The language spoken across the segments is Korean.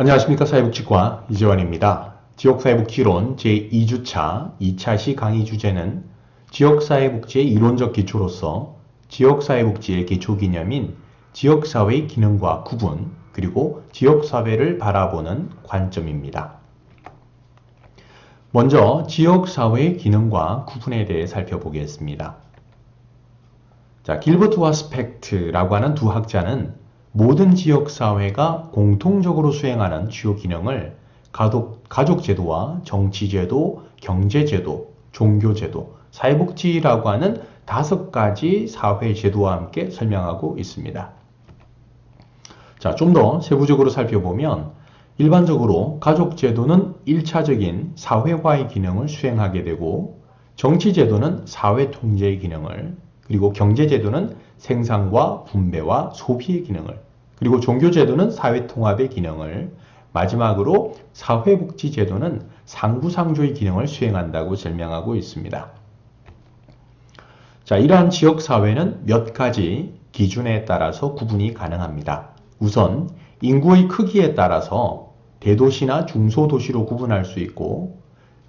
안녕하십니까. 사회복지과 이재환입니다. 지역사회복지이론 제2주차 2차 시 강의 주제는 지역사회복지의 이론적 기초로서 지역사회복지의 기초개념인 지역사회의 기능과 구분, 그리고 지역사회를 바라보는 관점입니다. 먼저 지역사회의 기능과 구분에 대해 살펴보겠습니다. 길버트와 스펙트라고 하는 두 학자는 모든 지역사회가 공통적으로 수행하는 주요 기능을 가족제도와 정치제도, 경제제도, 종교제도, 사회복지라고 하는 5가지 사회제도와 함께 설명하고 있습니다. 좀 더 세부적으로 살펴보면 일반적으로 가족제도는 1차적인 사회화의 기능을 수행하게 되고, 정치제도는 사회통제의 기능을, 그리고 경제제도는 생산과 분배와 소비의 기능을, 그리고 종교제도는 사회통합의 기능을, 마지막으로 사회복지제도는 상부상조의 기능을 수행한다고 설명하고 있습니다. 이러한 지역사회는 몇 가지 기준에 따라서 구분이 가능합니다. 우선 인구의 크기에 따라서 대도시나 중소도시로 구분할 수 있고,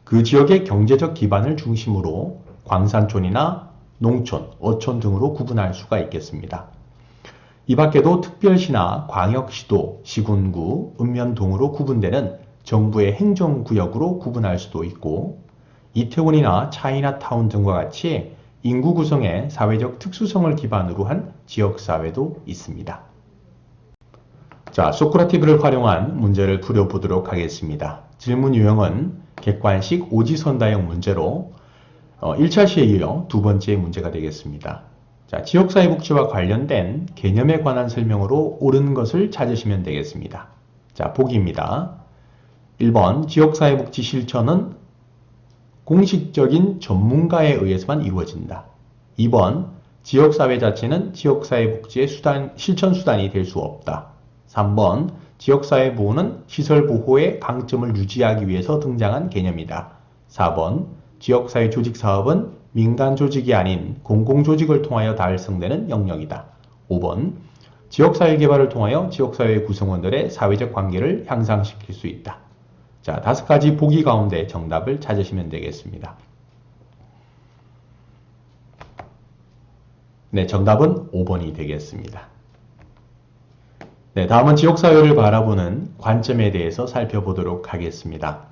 그 지역의 경제적 기반을 중심으로 광산촌이나 농촌, 어촌 등으로 구분할 수가 있겠습니다. 이 밖에도 특별시나 광역시도, 시군구, 읍면동으로 구분되는 정부의 행정구역으로 구분할 수도 있고, 이태원이나 차이나타운 등과 같이 인구 구성의 사회적 특수성을 기반으로 한 지역사회도 있습니다. 소크라티스를 활용한 문제를 풀어보도록 하겠습니다. 질문 유형은 객관식 오지선다형 문제로 1차 시에 이어 두 번째 문제가 되겠습니다. 지역사회복지와 관련된 개념에 관한 설명으로 옳은 것을 찾으시면 되겠습니다. 보기입니다. 1번 지역사회복지 실천은 공식적인 전문가에 의해서만 이루어진다. 2번 지역사회 자체는 지역사회복지의 실천 수단이 될 수 없다. 3번 지역사회보호는 시설보호의 강점을 유지하기 위해서 등장한 개념이다. 4번 지역사회 조직사업은 민간 조직이 아닌 공공조직을 통하여 달성되는 영역이다. 5번 지역사회 개발을 통하여 지역사회 구성원들의 사회적 관계를 향상시킬 수 있다. 5가지 보기 가운데 정답을 찾으시면 되겠습니다. 정답은 5번이 되겠습니다. 다음은 지역사회를 바라보는 관점에 대해서 살펴보도록 하겠습니다.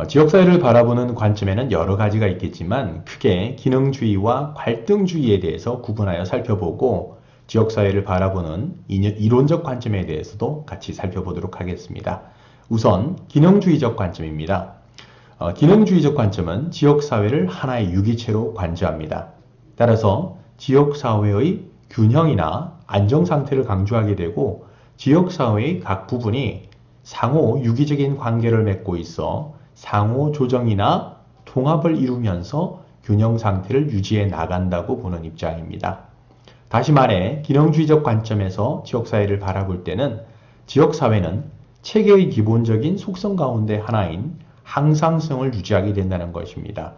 지역사회를 바라보는 관점에는 여러 가지가 있겠지만 크게 기능주의와 갈등주의에 대해서 구분하여 살펴보고, 지역사회를 바라보는 이론적 관점에 대해서도 같이 살펴보도록 하겠습니다. 우선 기능주의적 관점입니다. 기능주의적 관점은 지역사회를 하나의 유기체로 관조합니다. 따라서 지역사회의 균형이나 안정상태를 강조하게 되고, 지역사회의 각 부분이 상호 유기적인 관계를 맺고 있어 상호 조정이나 통합을 이루면서 균형 상태를 유지해 나간다고 보는 입장입니다. 다시 말해 기능주의적 관점에서 지역사회를 바라볼 때는 지역사회는 체계의 기본적인 속성 가운데 하나인 항상성을 유지하게 된다는 것입니다.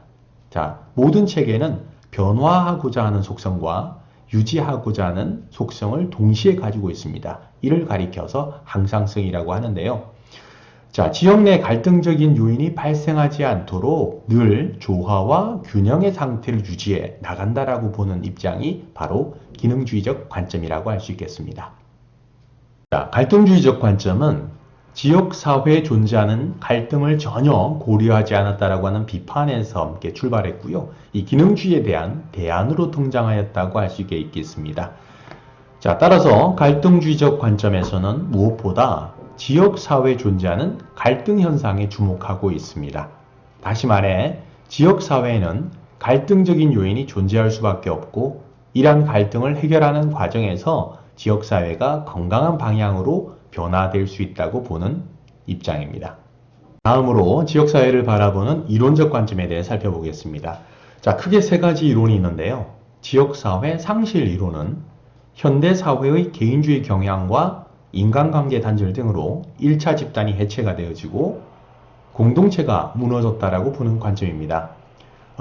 모든 체계는 변화하고자 하는 속성과 유지하고자 하는 속성을 동시에 가지고 있습니다. 이를 가리켜서 항상성이라고 하는데요. 지역 내 갈등적인 요인이 발생하지 않도록 늘 조화와 균형의 상태를 유지해 나간다라고 보는 입장이 바로 기능주의적 관점이라고 할 수 있겠습니다. 갈등주의적 관점은 지역사회에 존재하는 갈등을 전혀 고려하지 않았다라고 하는 비판에서 함께 출발했고요. 이 기능주의에 대한 대안으로 등장하였다고 할 수 있겠습니다. 따라서 갈등주의적 관점에서는 무엇보다 지역사회에 존재하는 갈등 현상에 주목하고 있습니다. 다시 말해 지역사회에는 갈등적인 요인이 존재할 수밖에 없고, 이러한 갈등을 해결하는 과정에서 지역사회가 건강한 방향으로 변화될 수 있다고 보는 입장입니다. 다음으로 지역사회를 바라보는 이론적 관점에 대해 살펴보겠습니다. 크게 3가지 이론이 있는데요. 지역사회 상실 이론은 현대사회의 개인주의 경향과 인간관계 단절 등으로 1차 집단이 해체가 되어지고 공동체가 무너졌다라고 보는 관점입니다.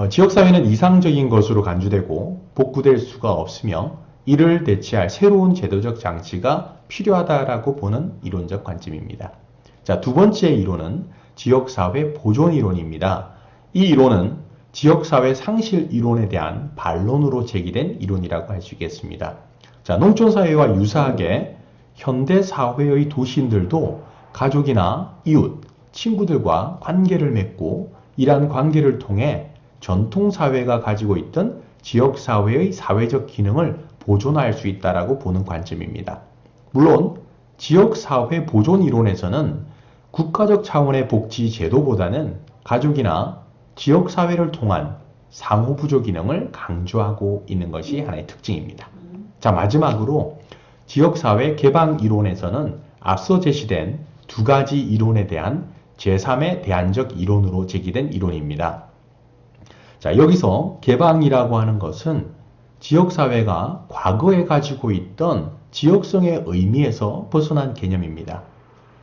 지역사회는 이상적인 것으로 간주되고 복구될 수가 없으며 이를 대체할 새로운 제도적 장치가 필요하다라고 보는 이론적 관점입니다. 자, 두 번째 이론은 지역사회 보존 이론입니다. 이 이론은 지역사회 상실 이론에 대한 반론으로 제기된 이론이라고 할 수 있겠습니다. 자, 농촌사회와 유사하게 현대사회의 도시인들도 가족이나 이웃, 친구들과 관계를 맺고 이러한 관계를 통해 전통사회가 가지고 있던 지역사회의 사회적 기능을 보존할 수 있다라고 보는 관점입니다. 물론 지역사회 보존 이론에서는 국가적 차원의 복지 제도보다는 가족이나 지역사회를 통한 상호부조 기능을 강조하고 있는 것이 하나의 특징입니다. 자, 마지막으로 지역사회 개방 이론에서는 앞서 제시된 두 가지 이론에 대한 제3의 대안적 이론으로 제기된 이론입니다. 자, 여기서 개방이라고 하는 것은 지역사회가 과거에 가지고 있던 지역성의 의미에서 벗어난 개념입니다.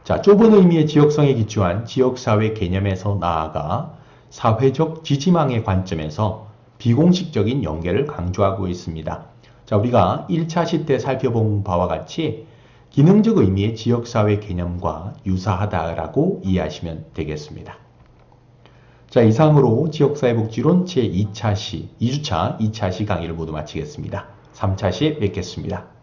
자, 좁은 의미의 지역성에 기초한 지역사회 개념에서 나아가 사회적 지지망의 관점에서 비공식적인 연계를 강조하고 있습니다. 자, 우리가 1차 시 때 살펴본 바와 같이 기능적 의미의 지역사회 개념과 유사하다라고 이해하시면 되겠습니다. 자, 이상으로 지역사회복지론 제2차 시, 2주차 2차 시 강의를 모두 마치겠습니다. 3차 시에 뵙겠습니다.